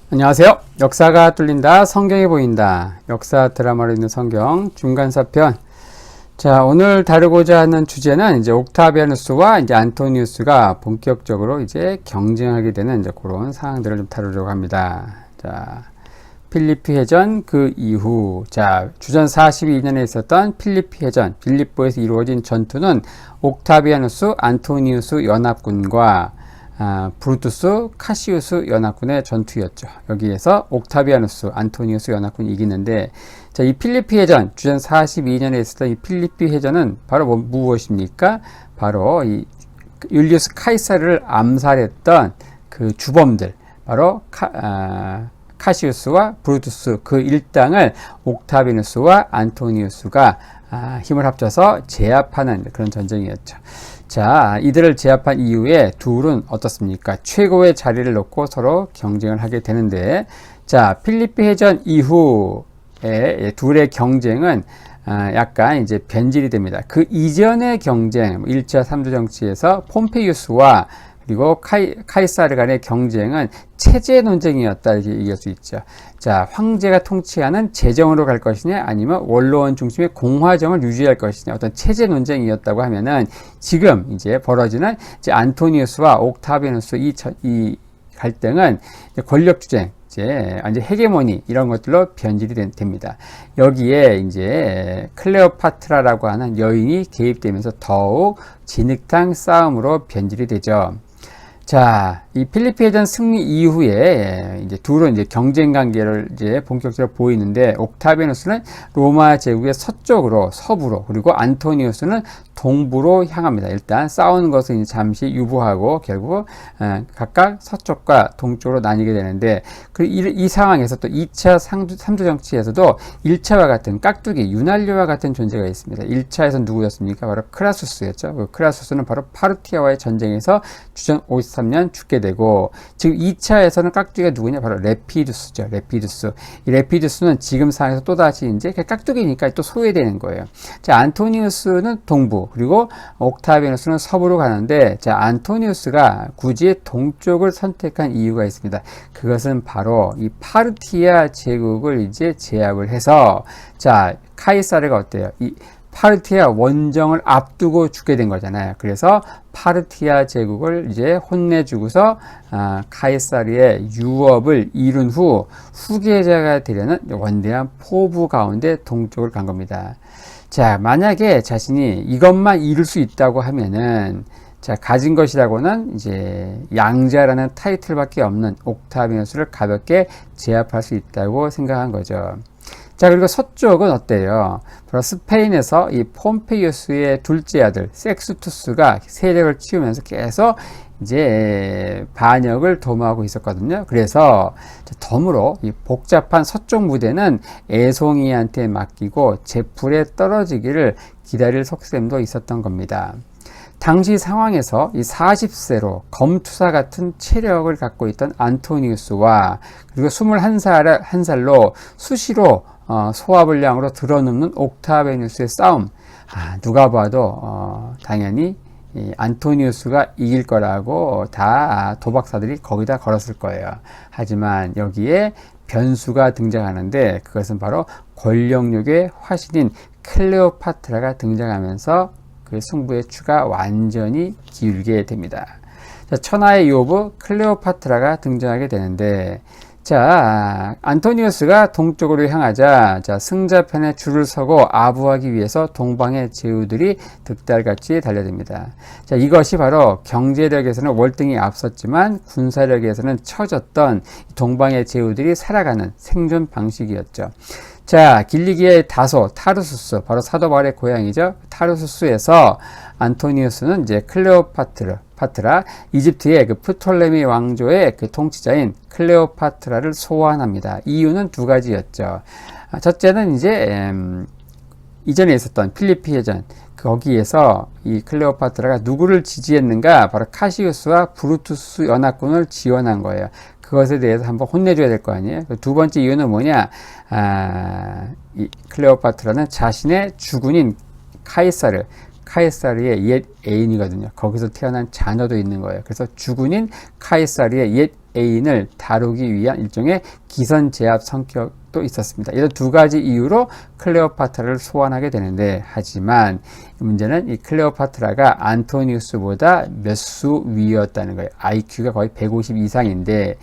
안녕하세요. 역사가 뚫린다. 성경이 보인다. 역사 드라마로 있는 성경 중간사편. 자, 오늘 다루고자 하는 주제는 이제 옥타비아누스와 이제 안토니우스가 본격적으로 이제 경쟁하게 되는 이제 그런 상황들을 좀 다루려고 합니다. 자, 필리피 해전 그 이후, 자, 주전 42년에 있었던 필리피 해전, 빌립보에서 이루어진 전투는 옥타비아누스, 안토니우스 연합군과 브루투스, 카시우스 연합군의 전투였죠. 여기에서 옥타비아누스, 안토니우스 연합군이 이기는데, 자, 이 필리피 해전, 주전 42년에 있었던 이 필리피 해전은 바로 무엇입니까? 바로 이 율리우스 카이사르를 암살했던 그 주범들, 바로 카시우스와 브루투스 그 일당을 옥타비아누스와 안토니우스가 힘을 합쳐서 제압하는 그런 전쟁이었죠. 자, 이들을 제압한 이후에 둘은 어떻습니까? 최고의 자리를 놓고 서로 경쟁을 하게 되는데, 자, 필리피 해전 이후에 둘의 경쟁은 약간 이제 변질이 됩니다. 그 이전의 경쟁, 1차 3주 정치에서 폼페이우스와 그리고 카이사르 간의 경쟁은 체제 논쟁이었다, 이렇게 얘기할 수 있죠. 자, 황제가 통치하는 제정으로 갈 것이냐, 아니면 원로원 중심의 공화정을 유지할 것이냐, 어떤 체제 논쟁이었다고 하면은 지금 이제 벌어지는 이제 안토니우스와 옥타비아누스 이 갈등은 이제 권력 주쟁, 이제 헤게모니 이런 것들로 변질이 됩니다. 여기에 이제 클레오파트라라고 하는 여인이 개입되면서 더욱 진흙탕 싸움으로 변질이 되죠. 자, 이 필리피 해전 승리 이후에 이제 둘은 이제 경쟁 관계를 이제 본격적으로 보이는데, 옥타비아누스는 로마 제국의 서쪽으로, 서부로, 그리고 안토니우스는 동부로 향합니다. 일단 싸우는 것은 이제 잠시 유보하고 결국 각각 서쪽과 동쪽으로 나뉘게 되는데, 이 상황에서 또 2차 3주 정치에서도 1차와 같은 깍두기, 유날리오와 같은 존재가 있습니다. 1차에서는 누구였습니까? 바로 크라수스였죠. 그 크라수스는 바로 파르티아와의 전쟁에서 주전 53년 죽게 되고, 지금 2차에서는 깍두기가 누구냐? 바로 레피두스죠. 레피두스. 이 레피두스는 지금 상황에서 또다시 이제 깍두기니까 또 소외되는 거예요. 자, 안토니우스는 동부, 그리고 옥타비아누스는 서부로 가는데, 자, 안토니우스가 굳이 동쪽을 선택한 이유가 있습니다. 그것은 바로 이 파르티아 제국을 이제 제압을 해서, 자, 카이사르가 어때요? 이 파르티아 원정을 앞두고 죽게 된 거잖아요. 그래서 파르티아 제국을 이제 혼내주고서 카이사르의 유업을 이룬 후 후계자가 되려는 원대한 포부 가운데 동쪽을 간 겁니다. 자, 만약에 자신이 이것만 이룰 수 있다고 하면은, 자, 가진 것이라고는 이제 양자라는 타이틀밖에 없는 옥타비아누스를 가볍게 제압할 수 있다고 생각한 거죠. 자, 그리고 서쪽은 어때요? 바로 스페인에서 이 폼페이우스의 둘째 아들 섹스투스가 세력을 키우면서 계속 이제 반역을 도모하고 있었거든요. 그래서 덤으로 이 복잡한 서쪽 무대는 애송이한테 맡기고 제풀에 떨어지기를 기다릴 속셈도 있었던 겁니다. 당시 상황에서 이 40세로 검투사 같은 체력을 갖고 있던 안토니우스와 그리고 21살로 수시로 소화불량으로 드러눕는 옥타비아누스의 싸움, 누가 봐도 당연히 이 안토니우스가 이길 거라고 다 도박사들이 거기다 걸었을 거예요. 하지만 여기에 변수가 등장하는데, 그것은 바로 권력력의 화신인 클레오파트라가 등장하면서 그 승부의 추가 완전히 기울게 됩니다. 자, 천하의 요브 클레오파트라가 등장하게 되는데, 자, 안토니우스가 동쪽으로 향하자, 자, 승자편에 줄을 서고 아부하기 위해서 동방의 제후들이 득달같이 달려듭니다. 자, 이것이 바로 경제력에서는 월등히 앞섰지만 군사력에서는 처졌던 동방의 제후들이 살아가는 생존 방식이었죠. 자, 길리기의 다소, 타르수스, 바로 사도 바울의 고향이죠. 타르수스에서 안토니우스는 이제 클레오파트라, 이집트의 그 프톨레미 왕조의 그 통치자인 클레오파트라를 소환합니다. 이유는 두 가지였죠. 첫째는 이제 이전에 있었던 필리피 해전, 거기에서 이 클레오파트라가 누구를 지지했는가? 바로 카시우스와 브루투스 연합군을 지원한 거예요. 그것에 대해서 한번 혼내줘야 될 거 아니에요. 두 번째 이유는 뭐냐? 이 클레오파트라는 자신의 주군인 카이사르의 옛 애인이거든요. 거기서 태어난 자녀도 있는 거예요. 그래서 주군인 카이사르의 옛 애인을 다루기 위한 일종의 기선 제압 성격도 있었습니다. 이런 두 가지 이유로 클레오파트라를 소환하게 되는데, 하지만 문제는 이 클레오파트라가 안토니우스보다 몇 수 위였다는 거예요. IQ가 거의 150 이상인데,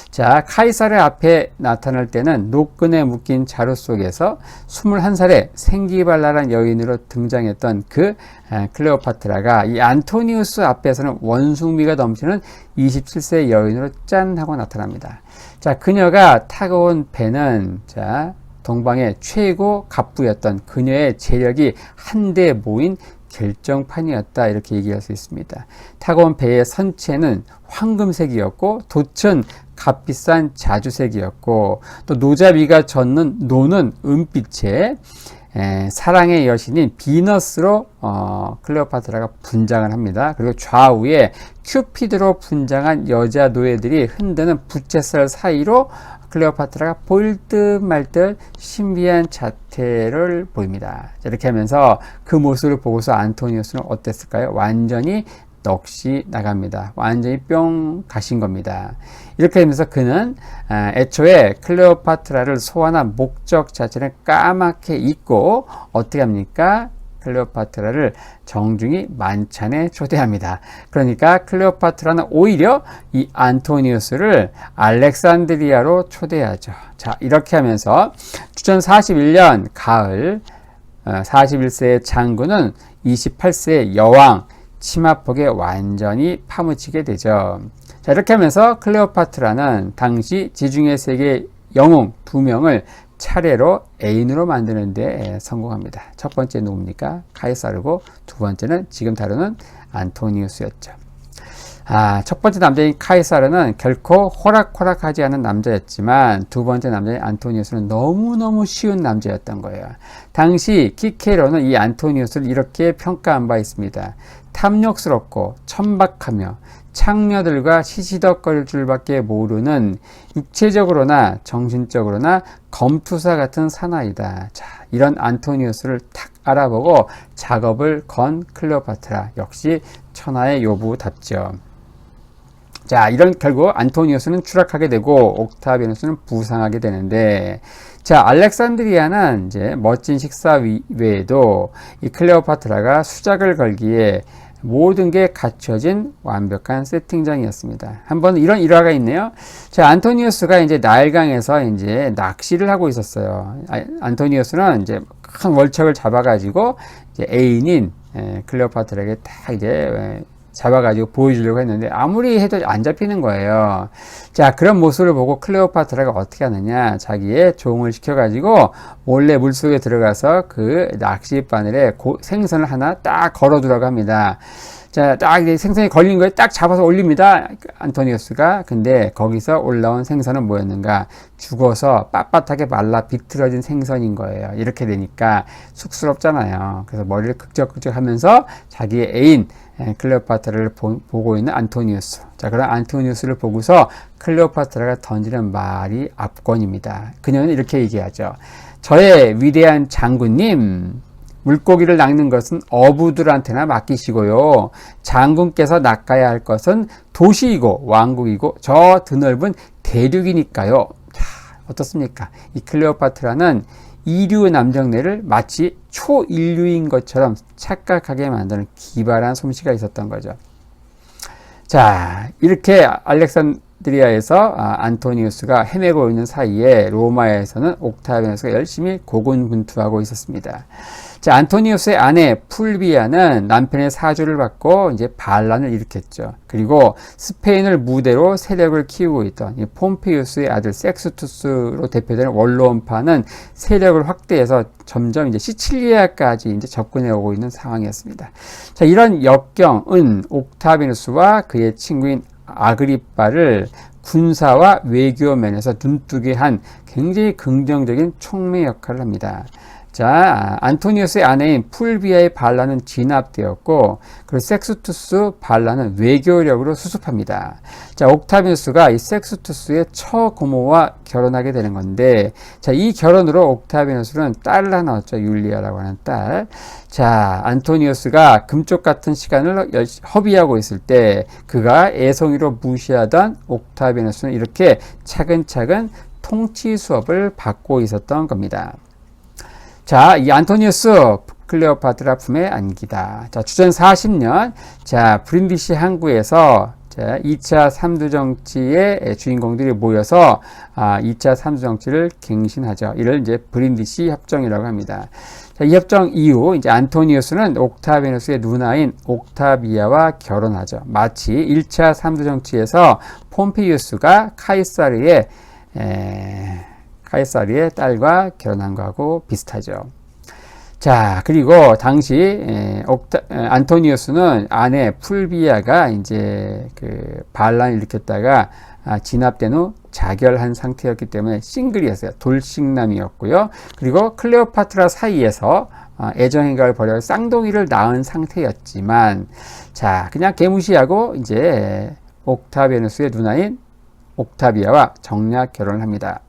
자, 카이사르 앞에 나타날 때는 노끈에 묶인 자루 속에서 21살의 생기발랄한 여인으로 등장했던 그 클레오파트라가 이 안토니우스 앞에서는 원숭미가 넘치는 27세 여인으로 짠 하고 나타납니다. 자, 그녀가 타고 온 배는, 자, 동방의 최고 갑부였던 그녀의 재력이 한데 모인 결정판이었다, 이렇게 얘기할 수 있습니다. 타고 온 배의 선체는 황금색이었고 돛은 값비싼 자주색이었고, 또 노자비가 젓는 노는 은빛에 사랑의 여신인 비너스로 클레오파트라가 분장을 합니다. 그리고 좌우에 큐피드로 분장한 여자 노예들이 흔드는 부채살 사이로 클레오파트라가 보일 듯 말 듯 신비한 자태를 보입니다. 이렇게 하면서 그 모습을 보고서 안토니우스는 어땠을까요? 완전히 넋이 나갑니다. 완전히 뿅 가신 겁니다. 이렇게 하면서 그는 애초에 클레오파트라를 소환한 목적 자체를 까맣게 잊고 어떻게 합니까? 클레오파트라를 정중히 만찬에 초대합니다. 그러니까 클레오파트라는 오히려 이 안토니우스를 알렉산드리아로 초대하죠. 자, 이렇게 하면서 주전 41년 가을 41세의 장군은 28세의 여왕 치마폭에 완전히 파묻히게 되죠. 자, 이렇게 하면서 클레오파트라는 당시 지중해 세계 영웅 2명을 차례로 애인으로 만드는 데 성공합니다. 첫 번째 누굽니까? 카이사르고, 두 번째는 지금 다루는 안토니우스였죠. 첫 번째 남자인 카이사르는 결코 호락호락하지 않은 남자였지만, 두 번째 남자인 안토니우스는 너무너무 쉬운 남자였던 거예요. 당시 키케로는 이 안토니우스를 이렇게 평가한 바 있습니다. 탐욕스럽고 천박하며 창녀들과 시시덕거릴 줄밖에 모르는 육체적으로나 정신적으로나 검투사 같은 사나이다. 자, 이런 안토니우스를 탁 알아보고 작업을 건 클레오파트라, 역시 천하의 요부답죠. 자, 이런 결국 안토니우스는 추락하게 되고 옥타비아누스는 부상하게 되는데, 자, 알렉산드리아는 이제 멋진 식사 외에도 이 클레오파트라가 수작을 걸기에 모든 게 갖춰진 완벽한 세팅장이었습니다. 한번 이런 일화가 있네요. 자, 안토니우스가 이제 나일강에서 이제 낚시를 하고 있었어요. 안토니우스는 이제 큰 월척을 잡아가지고 이제 애인인 클레오파트라에게 딱 이제 잡아가지고 보여주려고 했는데 아무리 해도 안 잡히는 거예요. 자, 그런 모습을 보고 클레오파트라가 어떻게 하느냐, 자기의 종을 시켜가지고 몰래 물속에 들어가서 그 낚싯바늘에 생선을 하나 딱 걸어두라고 합니다. 자, 딱 생선이 걸린 거에 딱 잡아서 올립니다, 안토니우스가. 근데 거기서 올라온 생선은 뭐였는가? 죽어서 빳빳하게 말라 비틀어진 생선인 거예요. 이렇게 되니까 쑥스럽잖아요. 그래서 머리를 극적극적 하면서 자기의 애인 클레오파트라를 보고 있는 안토니우스. 자, 그런 안토니우스를 보고서 클레오파트라가 던지는 말이 압권입니다. 그녀는 이렇게 얘기하죠. 저의 위대한 장군님, 물고기를 낚는 것은 어부들한테나 맡기시고요. 장군께서 낚아야 할 것은 도시이고 왕국이고 저 드넓은 대륙이니까요. 자, 어떻습니까? 이 클레오파트라는 이류 남정네를 마치 초인류인 것처럼 착각하게 만드는 기발한 솜씨가 있었던 거죠. 자, 이렇게 알렉산드리아에서 안토니우스가 헤매고 있는 사이에 로마에서는 옥타비아누스가 열심히 고군분투하고 있었습니다. 자, 안토니우스의 아내 풀비아는 남편의 사주를 받고 이제 반란을 일으켰죠. 그리고 스페인을 무대로 세력을 키우고 있던 이 폼페이우스의 아들 섹스투스로 대표되는 원로원파는 세력을 확대해서 점점 이제 시칠리아까지 이제 접근해 오고 있는 상황이었습니다. 자, 이런 역경은 옥타비누스와 그의 친구인 아그리빠를 군사와 외교 면에서 눈뜨게 한 굉장히 긍정적인 촉매 역할을 합니다. 자, 안토니우스의 아내인 풀비아의 반란은 진압되었고, 그리고 섹스투스 반란은 외교력으로 수습합니다. 자, 옥타비누스가 이 섹스투스의 처고모와 결혼하게 되는 건데, 자, 이 결혼으로 옥타비누스는 딸을 하나 얻죠. 율리아라고 하는 딸. 자, 안토니우스가 금쪽 같은 시간을 허비하고 있을 때, 그가 애송이로 무시하던 옥타비누스는 이렇게 차근차근 통치 수업을 받고 있었던 겁니다. 자, 이 안토니우스 클레오파트라 품에 안기다. 자, 주전 40년, 자, 브린디시 항구에서 자, 2차 삼두 정치의 주인공들이 모여서 2차 삼두 정치를 갱신하죠. 이를 이제 브린디시 협정이라고 합니다. 자, 이 협정 이후 이제 안토니우스는 옥타비누스의 누나인 옥타비아와 결혼하죠. 마치 1차 삼두 정치에서 폼페이우스가 카이사르의 딸과 결혼한 거하고 비슷하죠. 자, 그리고 당시 안토니우스는 아내 풀비아가 이제 그 반란을 일으켰다가 진압된 후 자결한 상태였기 때문에 싱글이었어요. 돌싱남이었고요. 그리고 클레오파트라 사이에서 애정행각을 벌여 쌍둥이를 낳은 상태였지만, 자, 그냥 개무시하고 이제 옥타비아누스의 누나인 옥타비아와 정략 결혼을 합니다.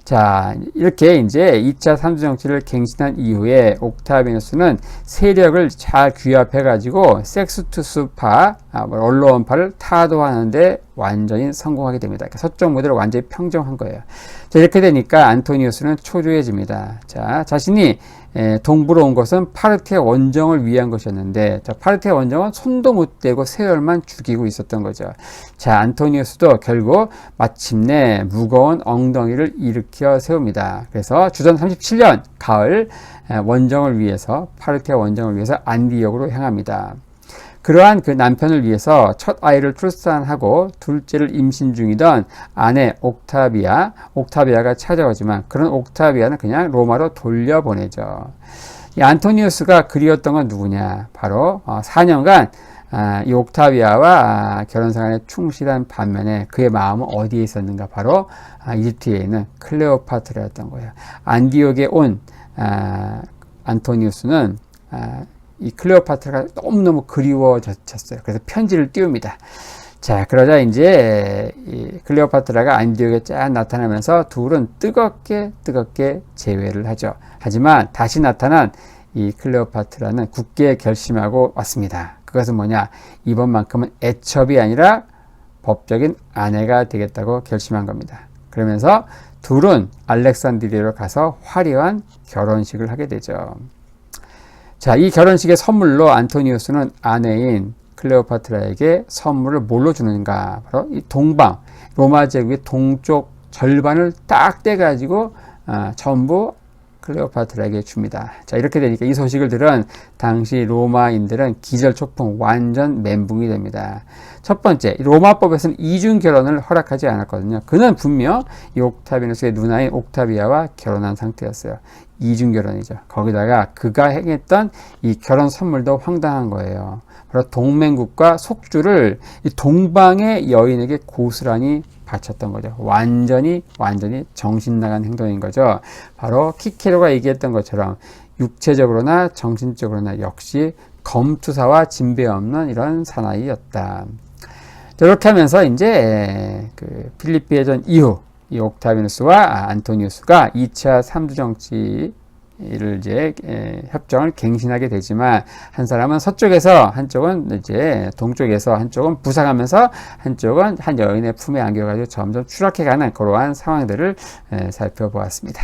자, 이렇게 이제 2차 삼두 정치를 갱신한 이후에 옥타비누스는 세력을 잘 규합해가지고 섹스투스파, 언론파를 타도하는데 완전히 성공하게 됩니다. 서쪽 무대를 완전히 평정한 거예요. 자, 이렇게 되니까 안토니우스는 초조해집니다. 자, 자신이 동부로 온 것은 파르테 원정을 위한 것이었는데, 자, 파르테 원정은 손도 못 대고 세월만 죽이고 있었던 거죠. 자, 안토니우스도 결국 마침내 무거운 엉덩이를 일으켜 세웁니다. 그래서 주전 37년 가을 원정을 위해서, 파르테 원정을 위해서 안디옥으로 향합니다. 그러한 그 남편을 위해서 첫 아이를 출산하고 둘째를 임신 중이던 아내 옥타비아가 찾아오지만 그런 옥타비아는 그냥 로마로 돌려보내죠. 이 안토니우스가 그리웠던 건 누구냐? 바로 4년간 이 옥타비아와 결혼생활에 충실한 반면에 그의 마음은 어디에 있었는가? 바로 이집트에 있는 클레오파트라였던 거예요. 안디옥에 온 안토니우스는 이 클레오파트라가 너무너무 그리워졌어요. 그래서 편지를 띄웁니다. 자, 그러자 이제 이 클레오파트라가 안디옥에 쫙 나타나면서 둘은 뜨겁게 재회를 하죠. 하지만 다시 나타난 이 클레오파트라는 굳게 결심하고 왔습니다. 그것은 뭐냐? 이번만큼은 애첩이 아니라 법적인 아내가 되겠다고 결심한 겁니다. 그러면서 둘은 알렉산드리아로 가서 화려한 결혼식을 하게 되죠. 자, 이 결혼식의 선물로 안토니우스는 아내인 클레오파트라에게 선물을 뭘로 주는가? 바로 이 동방, 로마 제국의 동쪽 절반을 딱 떼가지고 전부 클레오파트라에게 줍니다. 자, 이렇게 되니까 이 소식을 들은 당시 로마인들은 기절초풍, 완전 멘붕이 됩니다. 첫 번째, 로마법에서는 이중 결혼을 허락하지 않았거든요. 그는 분명 이 옥타비누스의 누나인 옥타비아와 결혼한 상태였어요. 이중 결혼이죠. 거기다가 그가 행했던 이 결혼 선물도 황당한 거예요. 바로 동맹국과 속주를 이 동방의 여인에게 고스란히 바쳤던 거죠. 완전히 정신 나간 행동인 거죠. 바로 키케로가 얘기했던 것처럼 육체적으로나 정신적으로나 역시 검투사와 진배 없는 이런 사나이였다. 이렇게 하면서 이제 그 필리피 해전 이후 이 옥타비누스와 안토니우스가 2차 삼두 정치를 이제 협정을 갱신하게 되지만 한 사람은 서쪽에서 한쪽은 이제 동쪽에서 한쪽은 부상하면서 한쪽은 한 여인의 품에 안겨가지고 점점 추락해가는 그러한 상황들을 살펴보았습니다.